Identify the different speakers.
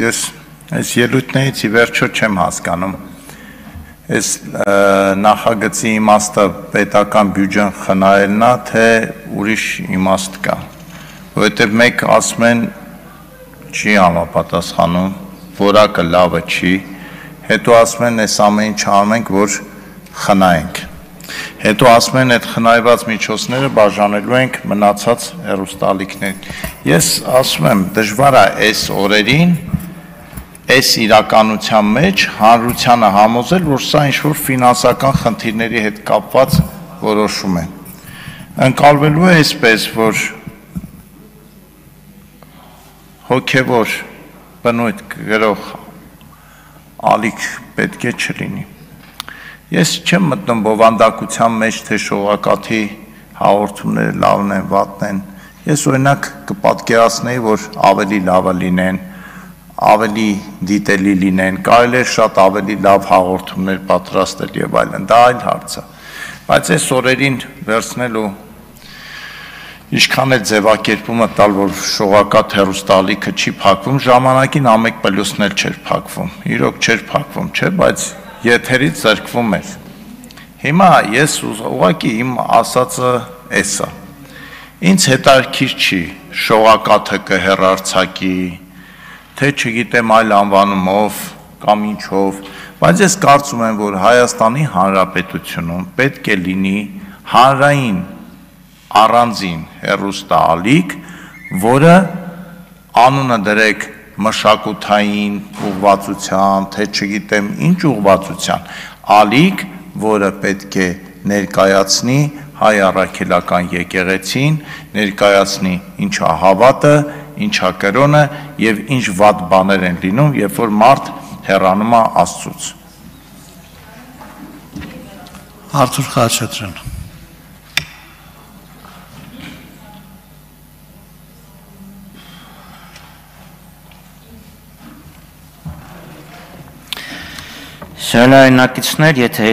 Speaker 1: ես այս ելույթներից ի վերջո չեմ հասկանում, այս նախագծի իմաստը պետական բյուջեն խնայելն է, թե ուրիշ իմաստ կա, որովհետև մեկ ասում են չի համապատասխանում, որակը լավը չի, հետո ասում են այս ամեն ինչ անում ենք, որ խնայենք, հետո ասում են այդ խնայված միջոցները բաժանելու ենք մնացած հեռուստաալիքներին, ես ասում եմ դժվար է այս օրերին այս իրականության մեջ հանրությանը համոզել, որ սա ինչ-որ ֆինանսական խնդիրների հետ կապված որոշում է։ Ընկալվելու է այսպես, որ հոգևոր բնույթ գրող ալիք պետք է չլինի։ Ես չեմ մտնում բովանդակության մեջ, թե շողակաթի հաղորդումները լավն են, վատն են։ Ես օրինակ կպատկերացնեի, որ ավելի լավը լինեն, ավելի դիտելի լինեն, կարելի է շատ ավելի լավ հաղորդումներ պատրաստել եւ այլն, դա այլ հարց է։ Բայց այս օրերին վերցնելու ինչքան է ձևակերպումը տալ, որ շողակաթ հեռուստաալիքը չի փակվում, ժամանակին ամեկ պլյուսն էլ չէր փակվում, իրոք չէր փակվում, չէ, բայց եթերից զրկվում էր։ Հիմա ես ուղղակի իմ ասածը էս է։ Ինձ հետաքրքիր չի շողակաթը կհեռարձակի, թե չգիտեմ այլ անվանումով կամ ինչով, բայց ես կարծում եմ, որ Հայաստանի Հանրապետությունում պետք է լինի հանրային առանձին հեռուստաալիք, որը անունը դրեք մշակութային ուղղվածության, թե չգիտեմ ինչ ուղղվածության, ալիք, որը պետք է ներկայացնի հայ առաքելական եկեղեցին, ներկայացնի ինչա հավատը, ինչա կրոնը եւ ինչ վատ բաներ են լինում, երբ որ մարդ հեռանում է Աստծուց։
Speaker 2: Արթուր Խաչատրյան։
Speaker 3: Շնորհակալություններ, եթե